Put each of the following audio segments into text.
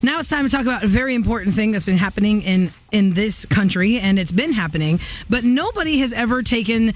Now it's time to talk about a very important thing that's been happening in this country, and it's been happening, but nobody has ever taken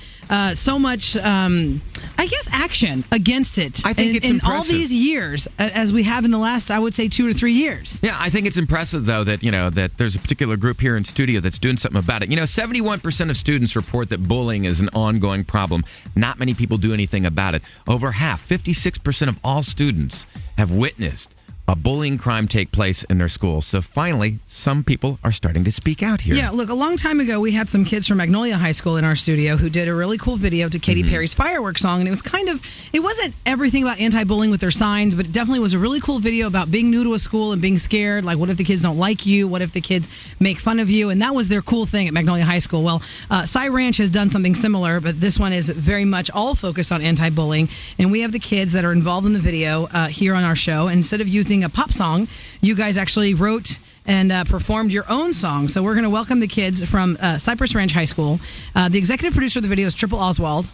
so much, action against it. I think it's impressive. In all these years, as we have in the last, I would say, 2 to 3 years. Yeah, I think it's impressive, though, that, that there's a particular group here in studio that's doing something about it. 71% of students report that bullying is an ongoing problem. Not many people do anything about it. Over half, 56% of all students have witnessed a bullying crime take place in their school. So finally, some people are starting to speak out here. Yeah, look, a long time ago, we had some kids from Magnolia High School in our studio who did a really cool video to Katy Perry's Fireworks song. And it wasn't everything about anti-bullying with their signs, but it definitely was a really cool video about being new to a school and being scared. Like, what if the kids don't like you? What if the kids make fun of you? And that was their cool thing at Magnolia High School. Well, Cy Ranch has done something similar, but this one is very much all focused on anti-bullying. And we have the kids that are involved in the video here on our show. Instead of using a pop song, you guys actually wrote and performed your own song. So we're going to welcome the kids from Cypress Ranch High School. The executive producer of the video is Triple Oswald.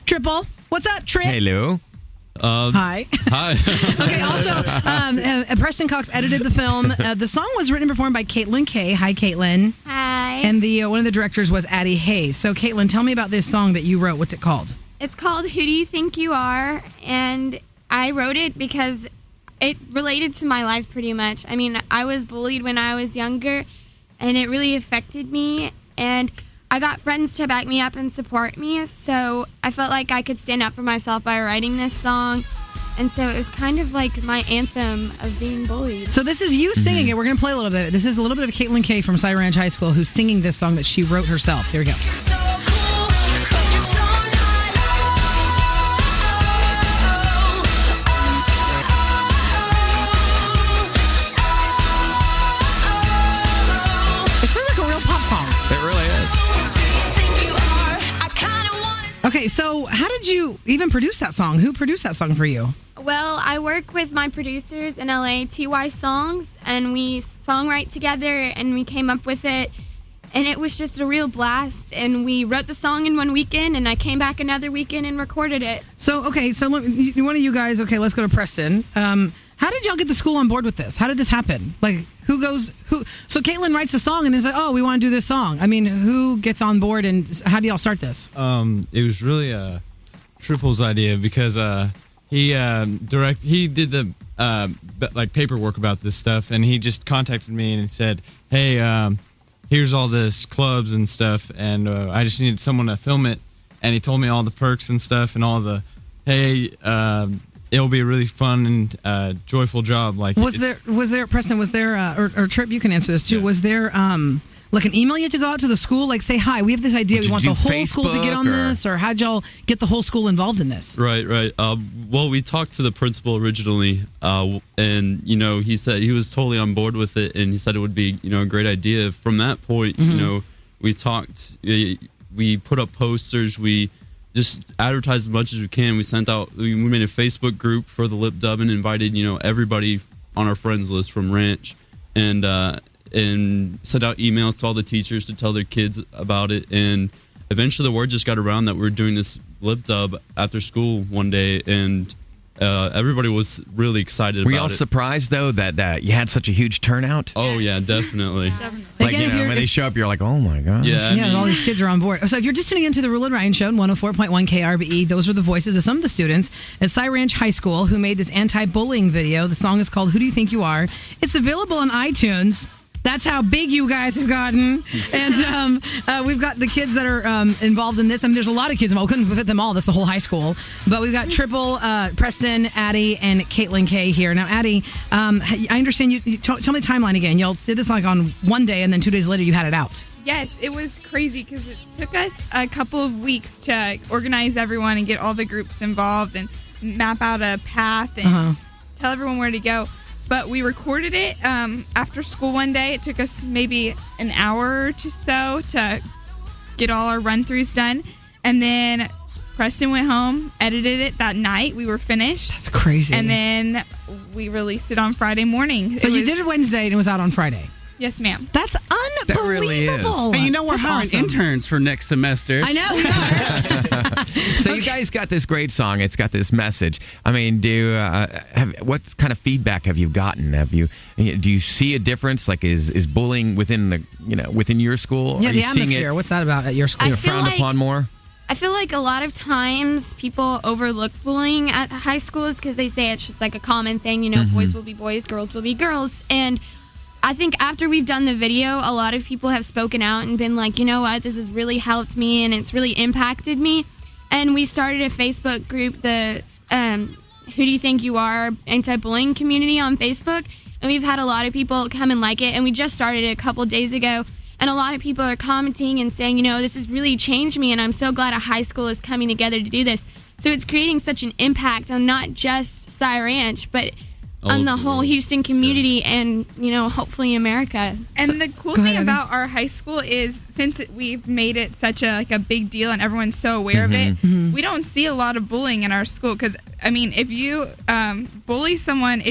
Triple, what's up, Trip? Hello. Hi. Hi. Okay, also, Preston Cox edited the film. The song was written and performed by Caitlin Kay. Hi, Caitlin. Hi. And one of the directors was Addie Hayes. So, Caitlin, tell me about this song that you wrote. What's it called? It's called Who Do You Think You Are? And I wrote it because it related to my life pretty much. I mean, I was bullied when I was younger, and it really affected me. And I got friends to back me up and support me, so I felt like I could stand up for myself by writing this song. And so it was kind of like my anthem of being bullied. So this is you singing it. We're going to play a little bit. This is a little bit of Caitlin Kay from Cy Ranch High School who's singing this song that she wrote herself. Here we go. Okay, so how did you even produce that song? Who produced that song for you? Well, I work with my producers in LA, TY Songs, and we songwrite together, and we came up with it, and it was just a real blast. And we wrote the song in one weekend, and I came back another weekend and recorded it. So, okay, so one of you guys, okay, let's go to Preston. How did y'all get the school on board with this? How did this happen? Like, who? So Caitlin writes a song and then says, "Oh, we want to do this song." I mean, who gets on board and how do y'all start this? It was really Triple's idea because he did the paperwork about this stuff, and he just contacted me and said, "Hey, here's all this clubs and stuff, and I just needed someone to film it." And he told me all the perks and stuff and all the it'll be a really fun and joyful job. Like, was there Preston? Was there or Trip? You can answer this too. Yeah. Was there like an email you had to go out to the school, like say, "Hi, we have this idea. We want the whole school to get on this," or how'd y'all get the whole school involved in this? Right. Well, we talked to the principal originally, and he said he was totally on board with it, and he said it would be a great idea. From that point, we talked. We put up posters. We just advertised as much as we can. We made a Facebook group for the lip dub and invited everybody on our friends list from Ranch, and sent out emails to all the teachers to tell their kids about it. And eventually the word just got around that we were doing this lip dub after school one day, and everybody was really excited about it. Were y'all surprised, though, that you had such a huge turnout? Oh, yeah, definitely. Like, when they show up, you're like, oh, my God. Yeah, all these kids are on board. So if you're just tuning into the Roula and Ryan Show on 104.1 KRBE, those are the voices of some of the students at Cy Ranch High School who made this anti-bullying video. The song is called Who Do You Think You Are? It's available on iTunes. That's how big you guys have gotten. And we've got the kids that are involved in this. I mean, there's a lot of kids involved. We couldn't fit them all. That's the whole high school. But we've got Triple, Preston, Addie, and Caitlin Kay here. Now, Addie, I understand you tell me the timeline again. Y'all did this like on one day, and then 2 days later you had it out. Yes, it was crazy because it took us a couple of weeks to organize everyone and get all the groups involved and map out a path and tell everyone where to go. But we recorded it after school one day. It took us maybe an hour or so to get all our run-throughs done. And then Preston went home, edited it that night. We were finished. That's crazy. And then we released it on Friday morning. So you did it Wednesday and it was out on Friday? Yes, ma'am. That's That really is. unbelievable. Hey, you know we're That's hiring awesome. interns for next semester. I know we are. So you guys got this great song. It's got this message. I mean, what kind of feedback have you gotten? Do you see a difference? Like, is bullying within within your school? Yeah, Are the you seeing atmosphere. What's that about at your school? I it feel frowned like- upon more? I feel like a lot of times people overlook bullying at high schools because they say it's just like a common thing, boys will be boys, girls will be girls. And I think after we've done the video, a lot of people have spoken out and been like, you know what, this has really helped me and it's really impacted me. And we started a Facebook group, the WhoDoUthinkUR anti-bullying community on Facebook. And we've had a lot of people come and like it. And we just started it a couple days ago. And a lot of people are commenting and saying, this has really changed me, and I'm so glad a high school is coming together to do this. So it's creating such an impact on not just Cy Ranch, but on the whole Houston community and, hopefully America. And the cool Go thing ahead, about our high school is since we've made it such a big deal and everyone's so aware of it, we don't see a lot of bullying in our school. Because, I mean, if you bully someone,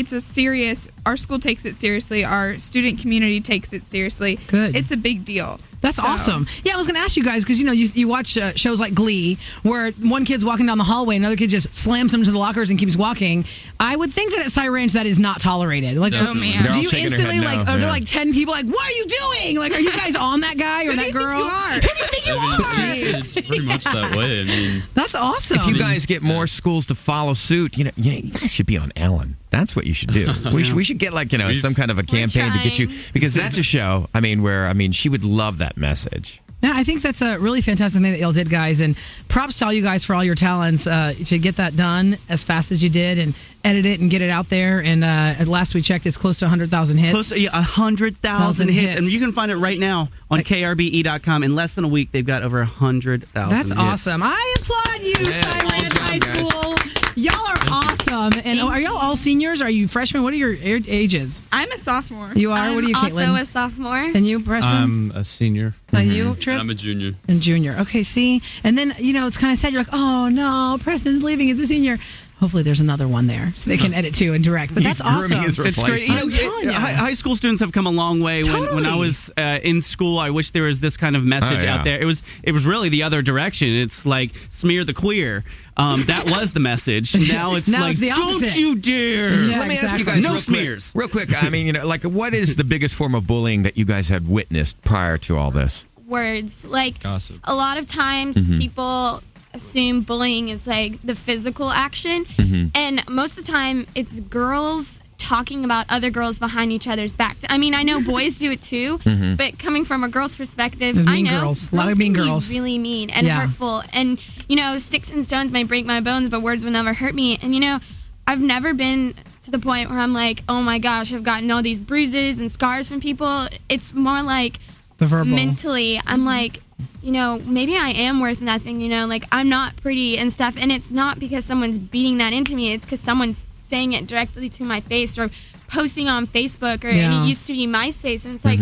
our school takes it seriously. Our student community takes it seriously. Good. It's a big deal. That's awesome. Yeah, I was going to ask you guys because you watch shows like Glee where one kid's walking down the hallway, another kid just slams him to the lockers and keeps walking. I would think that at Cy Ranch that is not tolerated. Like, Oh, man. They're do all you shaking their instantly head no. are there Yeah. like 10 people like, what are you doing? Like, are you guys on that guy or Who do that you girl? think you are? Who do you think you are? It's pretty much that way. I mean, That's awesome. If you guys get more schools to follow suit, you guys should be on Ellen. That's what you should do. We should get some kind of a campaign to get you, trying. because that's a show. Where she would love that message. Yeah, I think that's a really fantastic thing that y'all did, guys. And props to all you guys for all your talents to get that done as fast as you did and edit it and get it out there. And at last we checked, it's close to 100,000 hits. Close to 100,000 hits. And you can find it right now on krbe.com. In less than a week, they've got over 100,000 That's hits. awesome. I applaud you, Cy well Ranch done, High guys. School. Y'all are awesome. And are y'all all seniors? Are you freshmen? What are your ages? I'm a sophomore. You are? I'm What are you, also Caitlin? a sophomore. And you, Preston? I'm a senior. And you, Trip? I'm a junior. And junior. Okay, see? And then, it's kind of sad. You're like, oh, no, Preston's leaving as a senior. Hopefully there's another one there so they can edit too and direct. But that's He's grooming awesome. his It's great. I'm telling you. High school students have come a long way. When I Totally. was in school, I wish there was this kind of message out there. It was really the other direction. It's like smear the queer. That was the message. Now it's Now like, it's the opposite. don't you dare. Yeah, Let me ask you exactly. guys No real smears. Quick, what is the biggest form of bullying that you guys had witnessed prior to all this? Words. Like, Gossip. a lot of times people assume bullying is like the physical action. And most of the time it's girls talking about other girls behind each other's back. I mean, I know boys do it too, but coming from a girl's perspective, There's I mean know girls. A lot of mean can be girls. really mean and Yeah. hurtful. And, sticks and stones may break my bones, but words will never hurt me. And, I've never been to the point where I'm like, oh my gosh, I've gotten all these bruises and scars from people. It's more like The verbal. mentally, I'm like, maybe I am worth nothing, like I'm not pretty and stuff. And it's not because someone's beating that into me. It's because someone's saying it directly to my face or posting on Facebook and it used to be MySpace. And it's like,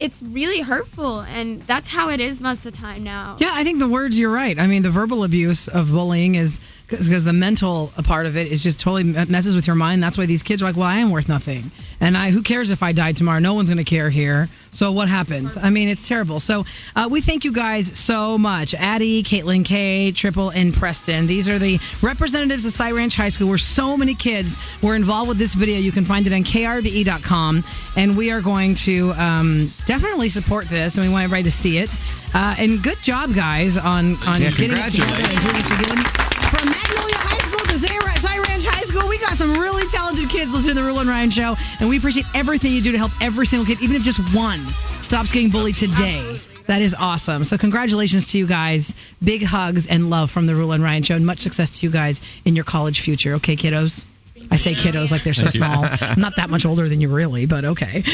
it's really hurtful. And that's how it is most of the time now. Yeah, I think the words, you're right. I mean, the verbal abuse of bullying is because the mental part of it is just totally messes with your mind. That's why these kids are like, well, I am worth nothing. And who cares if I die tomorrow? No one's going to care here. So what happens? I mean, it's terrible. So we thank you guys so much. Addie, Caitlin K, Triple, and Preston. These are the representatives of Cy Ranch High School where so many kids were involved with this video. You can find it on krbe.com. And we are going to definitely support this. And we want everybody to see it. And good job, guys, on getting it together and doing it again. From Magnolia High School to Cy Ranch High School, we got some really talented kids listening to the Roula and Ryan Show, and we appreciate everything you do to help every single kid, even if just one stops getting bullied today. That is awesome. So congratulations to you guys. Big hugs and love from the Roula and Ryan Show, and much success to you guys in your college future. Okay, kiddos? I say kiddos like they're so small. I'm not that much older than you really, but okay.